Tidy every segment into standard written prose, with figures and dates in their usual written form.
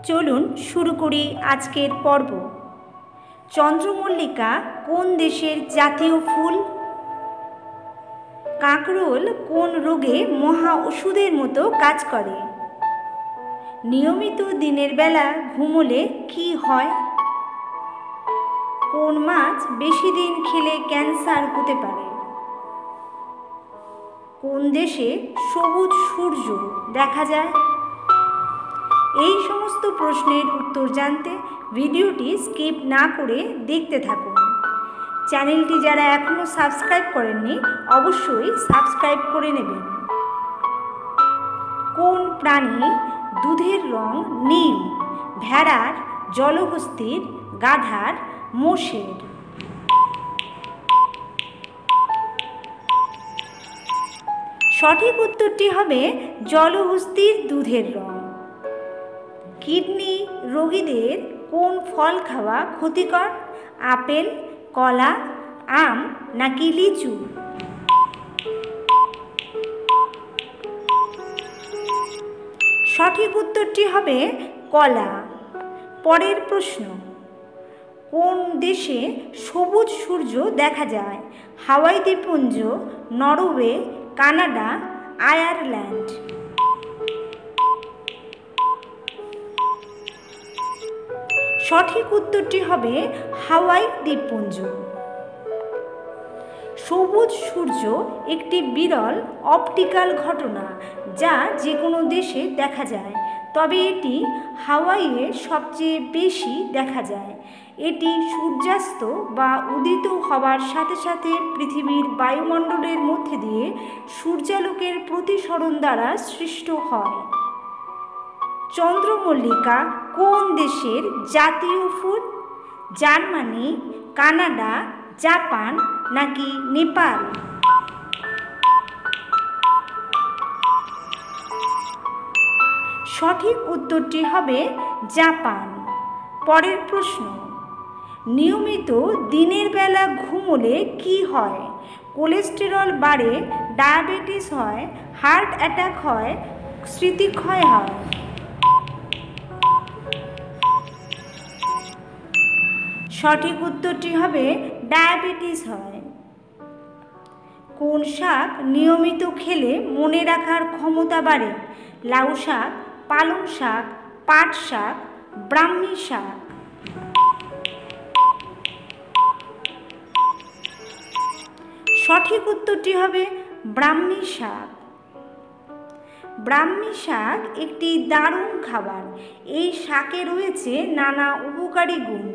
চলুন শুরু করি আজকের পর্ব। চন্দ্রমল্লিকা কোন দেশের জাতীয় ফুল? কাঁকরোল কোন রোগে মহা ওষুধের মতো কাজ করে? নিয়মিত দিনের বেলা ঘুমোলে কি হয়? কোন মাছ বেশি দিন খেলে ক্যান্সার হতে পারে? কোন দেশে সবুজ সূর্য দেখা যায়? এই সমস্ত প্রশ্নের উত্তর জানতে ভিডিওটি স্কিপ না করে দেখতে থাকুন। চ্যানেলটি যারা এখনও সাবস্ক্রাইব করেননি অবশ্যই সাবস্ক্রাইব করে নেবেন। কোন প্রাণী দুধের রং নীল? ভেড়ার, জলহস্তির, গাধার, মোষের? সঠিক উত্তরটি হবে জলহস্তির দুধের রং। কিডনি রোগীদের কোন ফল খাওয়া ক্ষতিকর? আপেল, কলা, আম নাকি লিচু? সঠিক উত্তরটি হবে কলা। পরের প্রশ্ন, কোন দেশে সবুজ সূর্য দেখা যায়? হাওয়াই দ্বীপপুঞ্জ, নরওয়ে, কানাডা, আয়ারল্যান্ড? সঠিক উত্তরটি হবে হাওয়াই দ্বীপপুঞ্জ। সবুজ সূর্য একটি বিরল অপটিক্যাল ঘটনা যা যে কোনো দেশে দেখা যায়, তবে এটি হাওয়াইয়ে সবচেয়ে বেশি দেখা যায়। এটি সূর্যাস্ত বা উদিত হওয়ার সাথে সাথে পৃথিবীর বায়ুমণ্ডলের মধ্যে দিয়ে সূর্যালোকের প্রতিসরণ দ্বারা সৃষ্ট হয়। চন্দ্রমল্লিকা কোন দেশের জাতীয় ফুল? জার্মানি, কানাডা, জাপান নাকি নেপাল? সঠিক উত্তরটি হবে জাপান। পরের প্রশ্ন, নিয়মিত দিনের বেলা ঘুমোলে কি হয়? কোলেস্টেরল বাড়ে, ডায়াবেটিস হয়, হার্ট অ্যাটাক হয়, স্মৃতিক্ষয় হয়? সঠিক উত্তরটি হবে ডায়াবেটিস হয়। কোন শাক নিয়মিত খেলে মনে রাখার ক্ষমতা বাড়ে? লাউ শাক, পালং শাক, পাট শাক, ব্রাহ্মী শাক? সঠিক উত্তরটি হবে ব্রাহ্মী শাক। ব্রাহ্মী শাক একটি দারুণ খাবার। এই শাকে রয়েছে নানা উপকারী গুণ,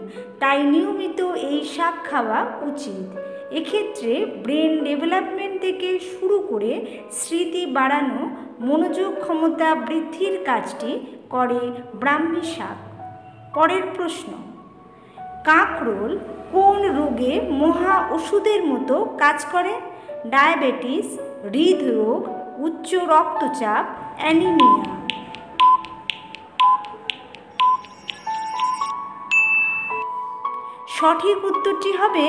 তাই নিয়মিত এই শাক খাওয়া উচিত। এক্ষেত্রে ব্রেন ডেভেলপমেন্ট থেকে শুরু করে স্মৃতি বাড়ানো, মনোযোগ ক্ষমতা বৃদ্ধির কাজটি করে ব্রাহ্মী শাক। পরের প্রশ্ন, কাঁকরোল কোন রোগে মহা ওষুধের মতো কাজ করে? ডায়াবেটিস, হৃদরোগ, উচ্চ রক্তচাপ, অ্যানিমিয়া? সঠিক উত্তরটি হবে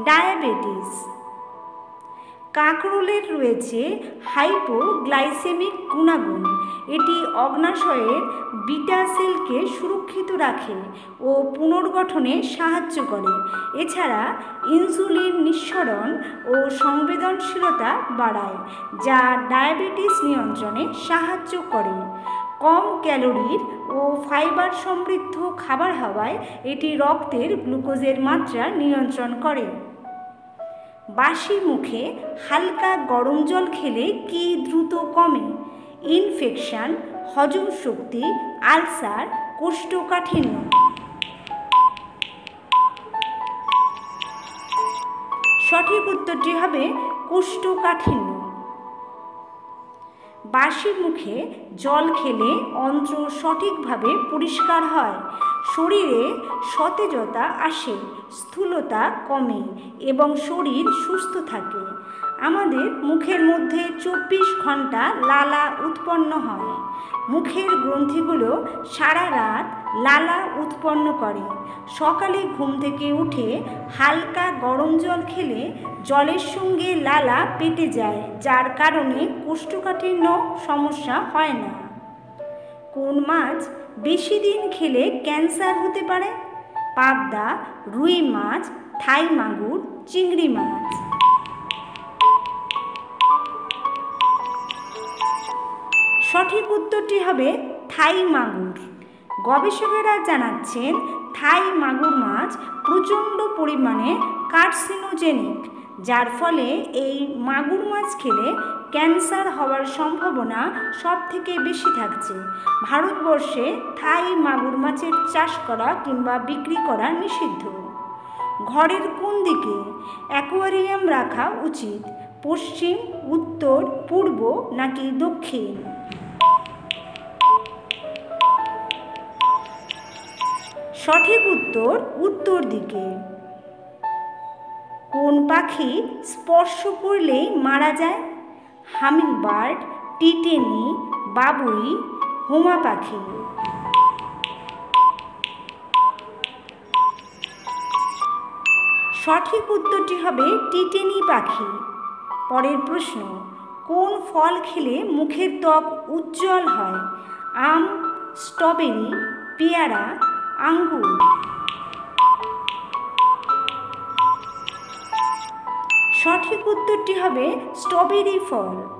ডায়াবেটিস। কাঁকরোলের রয়েছে হাইপোগ্লাইসেমিক গুণাগুণ। এটি অগ্নাশয়ের বিটা সেলকে সুরক্ষিত রাখে ও পুনর্গঠনে সাহায্য করে। এছাড়া ইনসুলিন নিঃসরণ ও সংবেদনশীলতা বাড়ায়, যা ডায়াবেটিস নিয়ন্ত্রণে সাহায্য করে। কম ক্যালোরির ও ফাইবার সমৃদ্ধ খাবার হওয়ায় এটি রক্তের গ্লুকোজের মাত্রা নিয়ন্ত্রণ করে। বাসি মুখে হালকা গরম জল খেলে কি দ্রুত কমে? ইনফেকশন, হজম শক্তি, আলসার, কোষ্ঠকাঠিন্য? সঠিক উত্তরটি হবে কোষ্ঠকাঠিন্য। বাসি মুখে জল খেলে অন্ত্র সঠিকভাবে পরিষ্কার হয়, শরীরে সতেজতা আসে, স্থূলতা কমে এবং শরীর সুস্থ থাকে। আমাদের মুখের মধ্যে 24 ঘন্টা লালা উৎপন্ন হয়। মুখের গ্রন্থিগুলো সারা রাত লালা উৎপন্ন করে। সকালে ঘুম থেকে উঠে হালকা গরম জল খেলে জলের সঙ্গে লালা পেটে যায়, যার কারণে কোষ্ঠকাঠিন্য সমস্যা হয় না। কোন মাছ বেশি দিন খেলে ক্যান্সার হতে পারে? পাবদা, রুই মাছ, থাই মাগুর, চিংড়ি মাছ। সঠিক উত্তরটি হবে থাই মাগুর। গবেষকেরা জানাচ্ছেন থাই মাগুর মাছ প্রচণ্ড পরিমাণে কার্সিনোজেনিক, যার ফলে এই মাগুর মাছ খেলে ক্যান্সার হওয়ার সম্ভাবনা সবথেকে বেশি থাকছে। ভারতবর্ষে থাই মাগুর মাছের চাষ করা কিংবা বিক্রি করা নিষিদ্ধ। ঘরের কোন দিকে অ্যাকোয়ারিয়াম রাখা উচিত? পশ্চিম, উত্তর, পূর্ব নাকি দক্ষিণ? সঠিক উত্তর উত্তর দিকে। কোন পাখি স্পর্শ করলেই মারা যায়? হামিংবার্ড, টিটেনি, বাবুই, হুমা পাখি। সঠিক উত্তরটি হবে টিটেনি পাখি। পরের প্রশ্ন, কোন ফল খেলে মুখের ত্বক উজ্জ্বল হয়? আম, স্ট্রবেরি, পেয়ারা, আঙ্গুর। সঠিক উত্তরটি হবে স্ট্রবেরি ফল।